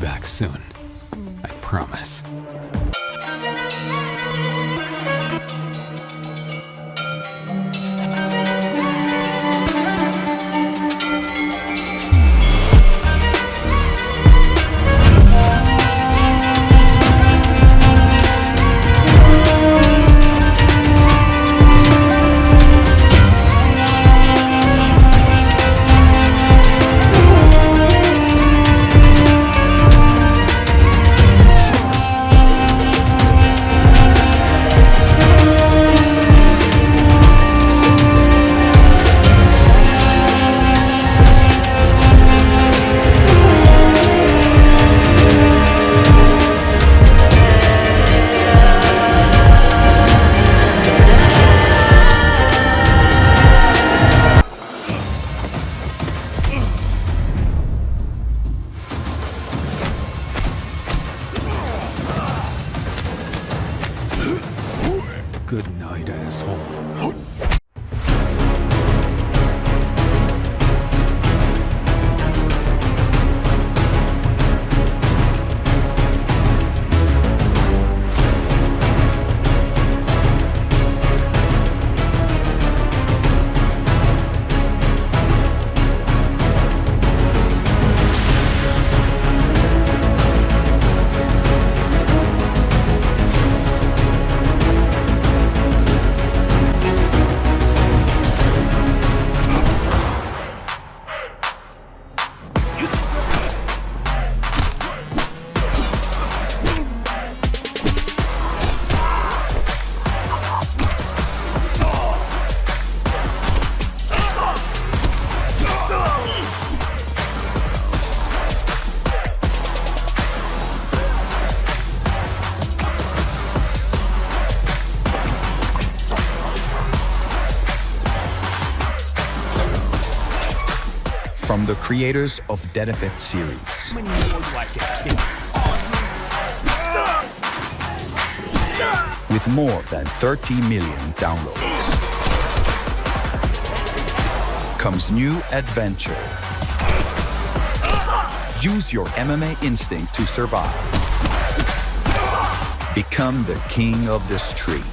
back soon. I promise. Good night, asshole. From the creators of Deathground series. With more than 30 million downloads, comes new adventure. Use your MMA instinct to survive. Become the king of the street.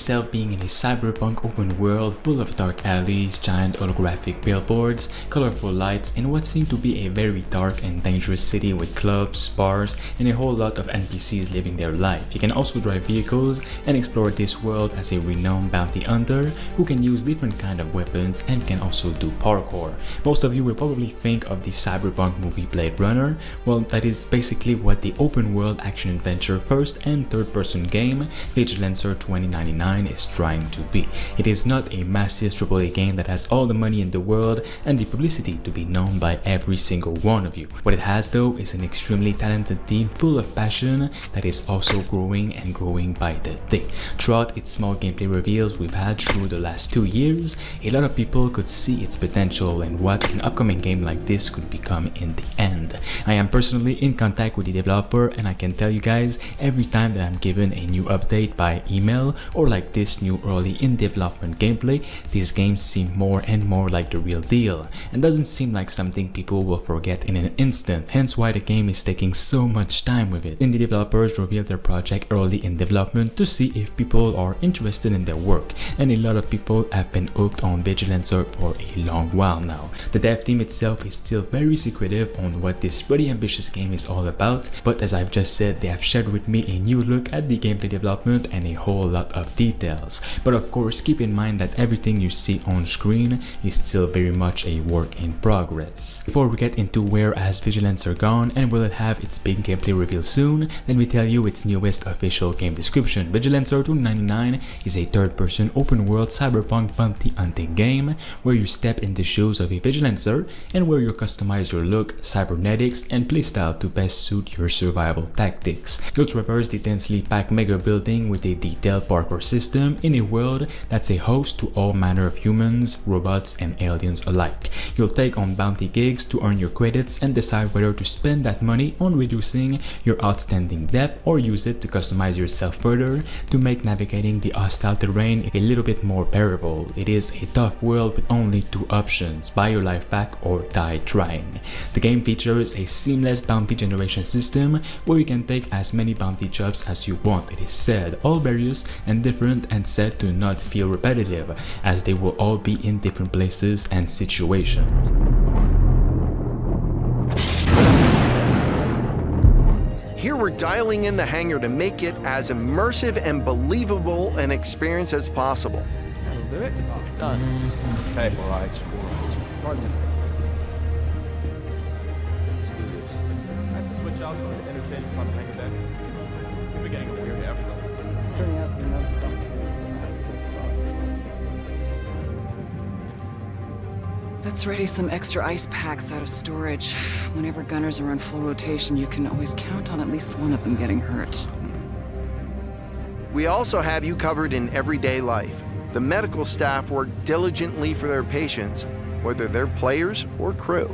yourself being in a cyberpunk open world full of dark alleys, giant holographic billboards, colorful lights, and what seemed to be a very dark and dangerous city with clubs, bars, and a whole lot of NPCs living their life. You can also drive vehicles and explore this world as a renowned bounty hunter who can use different kind of weapons and can also do parkour. Most of you will probably think of the cyberpunk movie Blade Runner. Well, that is basically what the open world action-adventure first and third person game Vigilancer 2099 is trying to be. It is not a massive AAA game that has all the money in the world and the publicity to be known by every single one of you. What it has though is an extremely talented team full of passion that is also growing and growing by the day. Throughout its small gameplay reveals we've had through the last 2 years, a lot of people could see its potential and what an upcoming game like this could become in the end. I am personally in contact with the developer and I can tell you guys, every time that I'm given a new update by email or like this new early in development gameplay, these games seem more and more like the real deal and doesn't seem like something people will forget in an instant, hence why the game is taking so much time with it. And the developers revealed their project early in development to see if people are interested in their work, and a lot of people have been hooked on Vigilancer for a long while now. The dev team itself is still very secretive on what this pretty ambitious game is all about, but as I've just said, they have shared with me a new look at the gameplay development and a whole lot of details. But of course, keep in mind that everything you see on screen is still very much a work in progress. Before we get into where has Vigilancer gone and will it have its big gameplay reveal soon, let me tell you its newest official game description. Vigilancer 2099 is a third-person open-world cyberpunk bounty hunting game where you step in the shoes of a Vigilancer and where you customize your look, cybernetics, and playstyle to best suit your survival tactics. You'll traverse the densely packed mega building with a detailed parkour system in a world that's a host to all manner of humans, robots, and aliens alike. You'll take on bounty gigs to earn your credits and decide whether to spend that money on reducing your outstanding debt or use it to customize yourself further to make navigating the hostile terrain a little bit more bearable. It is a tough world with only 2 options: buy your life back or die trying. The game features a seamless bounty generation system where you can take as many bounty jobs as you want. It is said all various and different and said to not feel repetitive, as they will all be in different places and situations. Here we're dialing in the hangar to make it as immersive and believable an experience as possible. That'll do it. Done. Okay. All right. Let's do this. I have to switch out so the interchange is on the hangar deck. We're getting a weird after. Turning out to be another stuff. Let's ready some extra ice packs out of storage. Whenever gunners are on full rotation, you can always count on at least one of them getting hurt. We also have you covered in everyday life. The medical staff work diligently for their patients, whether they're players or crew.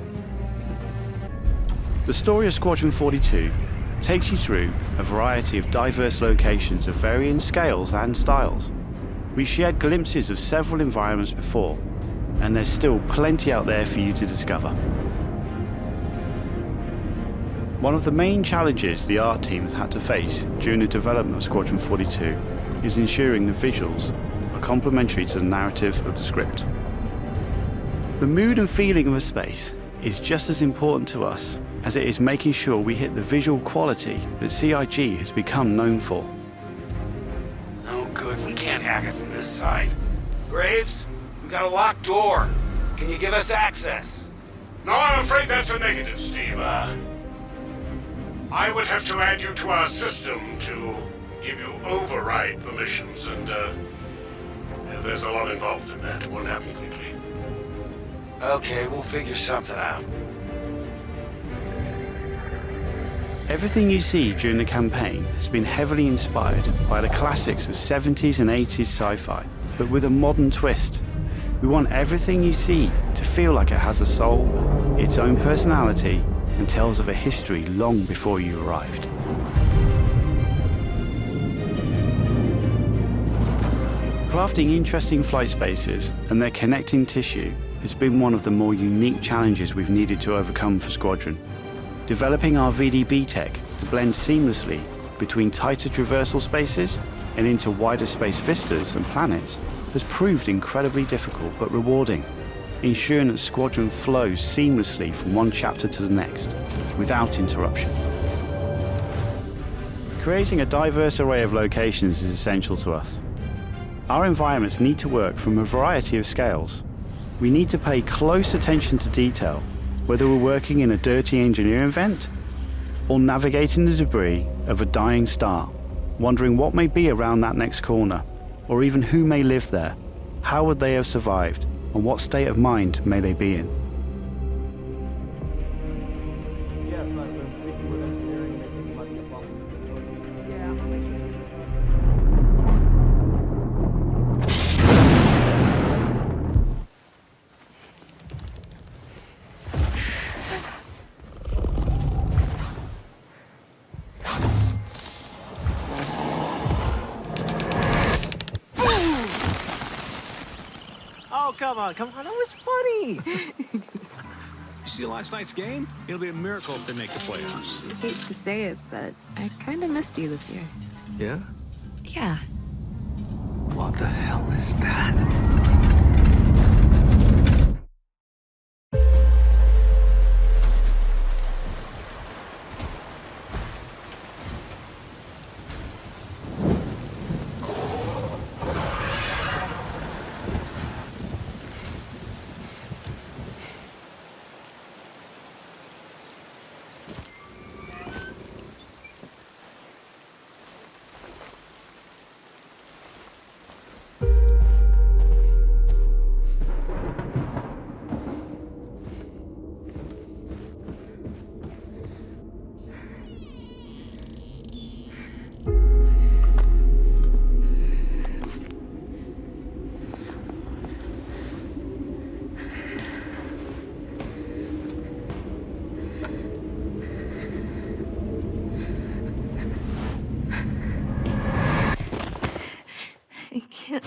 The story of Squadron 42 takes you through a variety of diverse locations of varying scales and styles. We shared glimpses of several environments before, and there's still plenty out there for you to discover. One of the main challenges the art team has had to face during the development of Squadron 42 is ensuring the visuals are complementary to the narrative of the script. The mood and feeling of a space is just as important to us as it is making sure we hit the visual quality that CIG has become known for. Oh good, we can't hack it from this side. Graves? We've got a locked door. Can you give us access? No, I'm afraid that's a negative, Steve. I would have to add you to our system to give you override permissions, and there's a lot involved in that. It won't happen quickly. Okay, we'll figure something out. Everything you see during the campaign has been heavily inspired by the classics of 70s and 80s sci-fi, but with a modern twist. We want everything you see to feel like it has a soul, its own personality, and tells of a history long before you arrived. Crafting interesting flight spaces and their connecting tissue has been one of the more unique challenges we've needed to overcome for Squadron. Developing our VDB tech to blend seamlessly between tighter traversal spaces and into wider space vistas and planets has proved incredibly difficult but rewarding, ensuring that Squadron flows seamlessly from one chapter to the next, without interruption. Creating a diverse array of locations is essential to us. Our environments need to work from a variety of scales. We need to pay close attention to detail, whether we're working in a dirty engineering vent or navigating the debris of a dying star, wondering what may be around that next corner, or even who may live there, how would they have survived, and what state of mind may they be in. Yes, I've been speaking with engineering, making money above the Yeah, Oh, come on, that was funny. You see last night's game? It'll be a miracle if they make the playoffs. I hate to say it, but I kind of missed you this year. Yeah? Yeah. What the hell is that? I can't.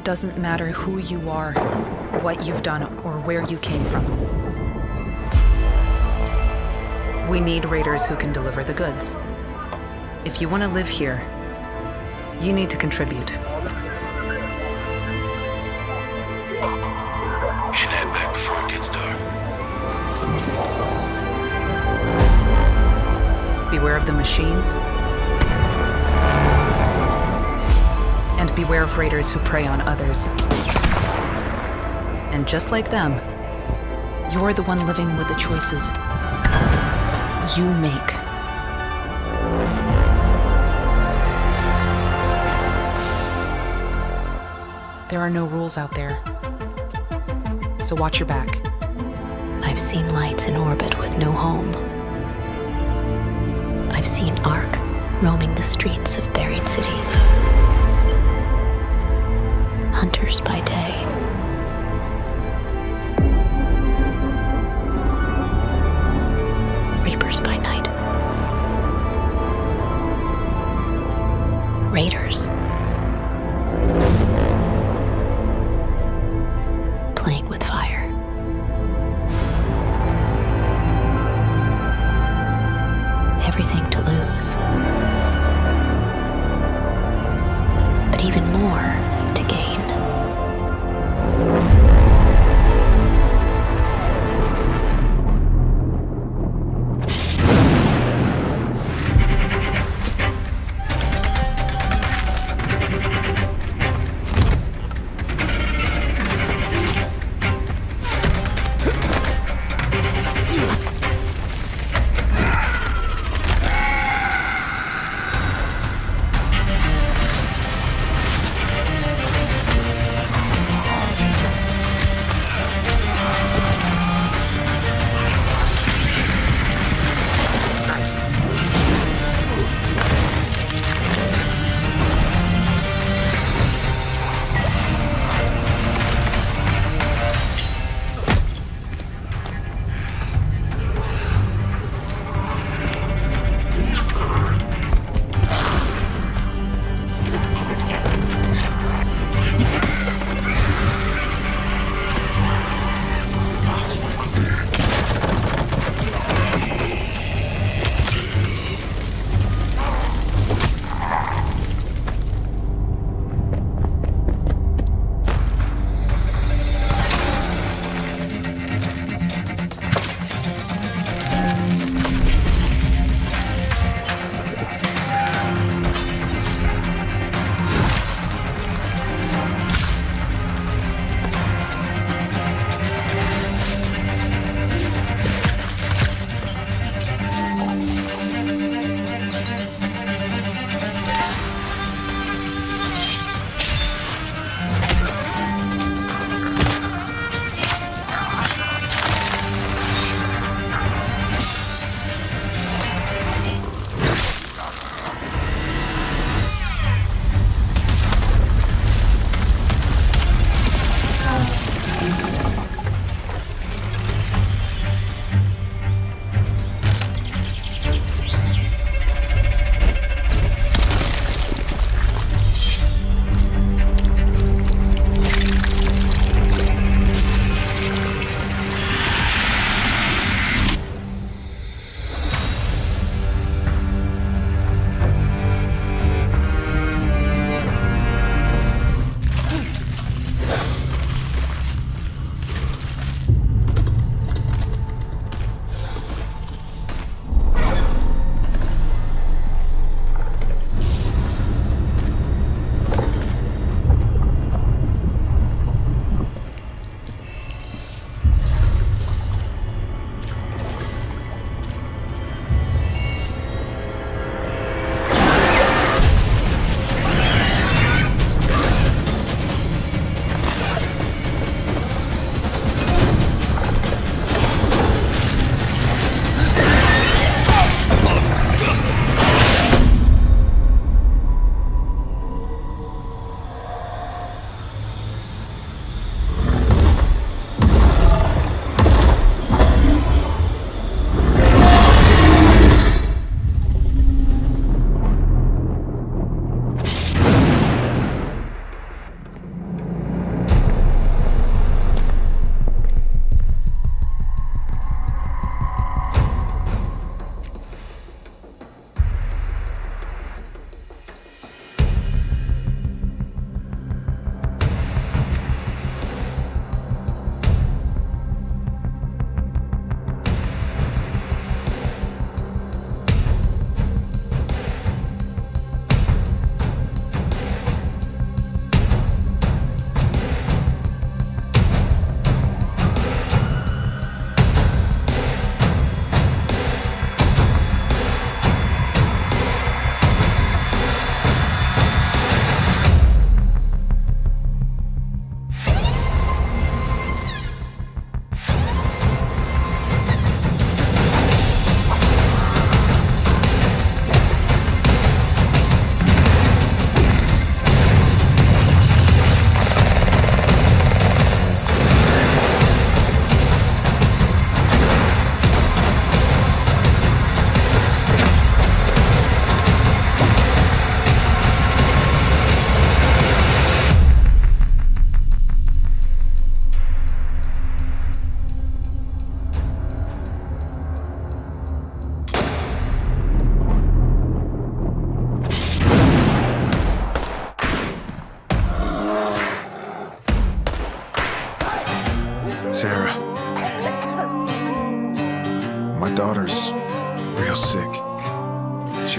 It doesn't matter who you are, what you've done, or where you came from. We need raiders who can deliver the goods. If you want to live here, you need to contribute. We should head back before it gets dark. Beware of the machines. And beware of raiders who prey on others. And just like them, you're the one living with the choices you make. There are no rules out there, so watch your back. I've seen lights in orbit with no home. I've seen Ark roaming the streets of buried cities. Hunters by day. Reapers by night. Raiders. Playing with fire. Everything to lose. But even more to gain.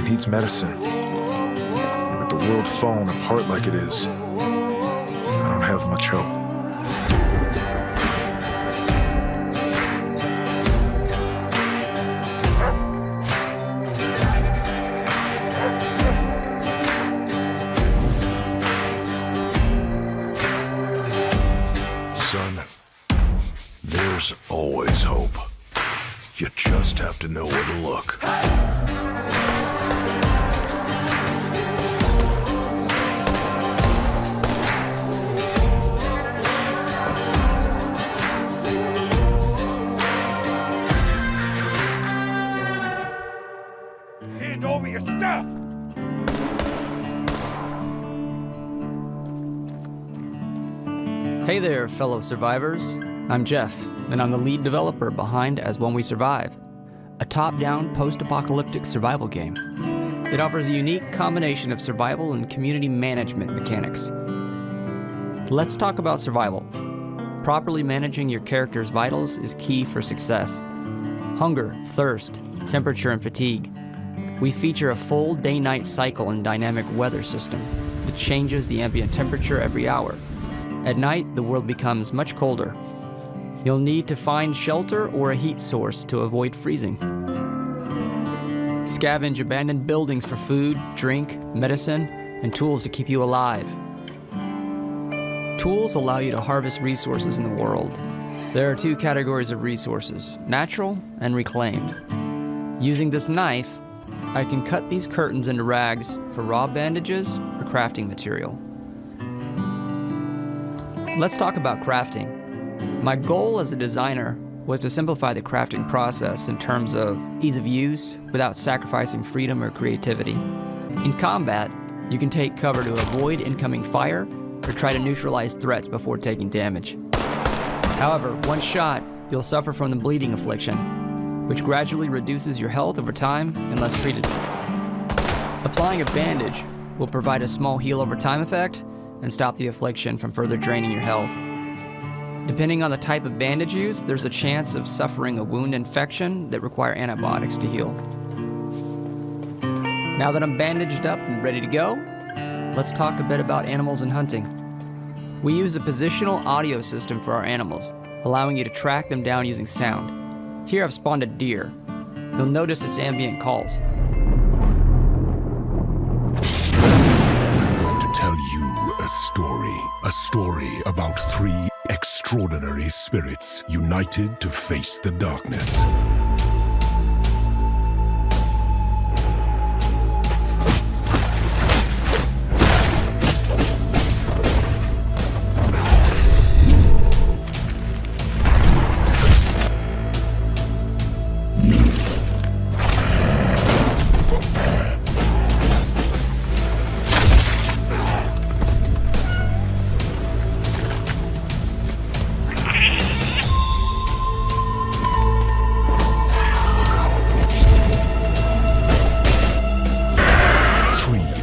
needs medicine. And with the world falling apart like it is, I don't have much hope. Son, there's always hope. You just have to know where to look. Hand over your stuff! Hey there, fellow survivors. I'm Jeff, and I'm the lead developer behind As One We Survive, a top-down post-apocalyptic survival game. It offers a unique combination of survival and community management mechanics. Let's talk about survival. Properly managing your character's vitals is key for success. Hunger, thirst, temperature, and fatigue. We feature a full day-night cycle and dynamic weather system that changes the ambient temperature every hour. At night, the world becomes much colder. You'll need to find shelter or a heat source to avoid freezing. Scavenge abandoned buildings for food, drink, medicine, and tools to keep you alive. Tools allow you to harvest resources in the world. There are two categories of resources, natural and reclaimed. Using this knife, I can cut these curtains into rags for raw bandages or crafting material. Let's talk about crafting. My goal as a designer was to simplify the crafting process in terms of ease of use without sacrificing freedom or creativity. In combat, you can take cover to avoid incoming fire or try to neutralize threats before taking damage. However, one shot, you'll suffer from the bleeding affliction, which gradually reduces your health over time unless treated. Applying a bandage will provide a small heal over time effect and stop the affliction from further draining your health. Depending on the type of bandage used, there's a chance of suffering a wound infection that require antibiotics to heal. Now that I'm bandaged up and ready to go, let's talk a bit about animals and hunting. We use a positional audio system for our animals, allowing you to track them down using sound. Here I've spawned a deer. You'll notice its ambient calls. I'm going to tell you a story about 3 extraordinary spirits united to face the darkness.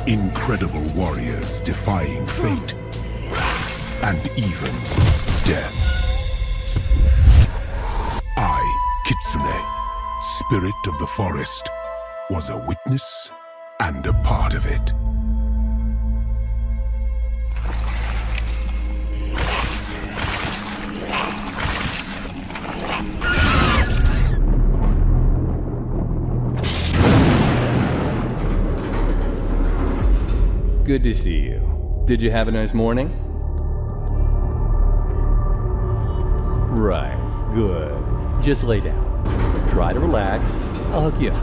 Incredible warriors defying fate and even death. I, Kitsune, spirit of the forest, was a witness and a part of it. Good to see you. Did you have a nice morning? Right, good. Just lay down. Try to relax. I'll hook you up.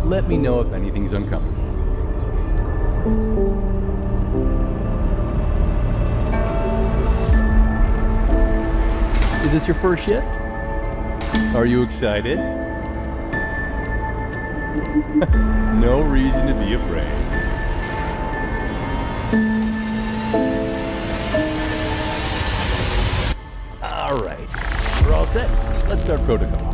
Let me know if anything's uncomfortable. Is this your first shift? Are you excited? No reason to be afraid. All right, we're all set. Let's start protocol.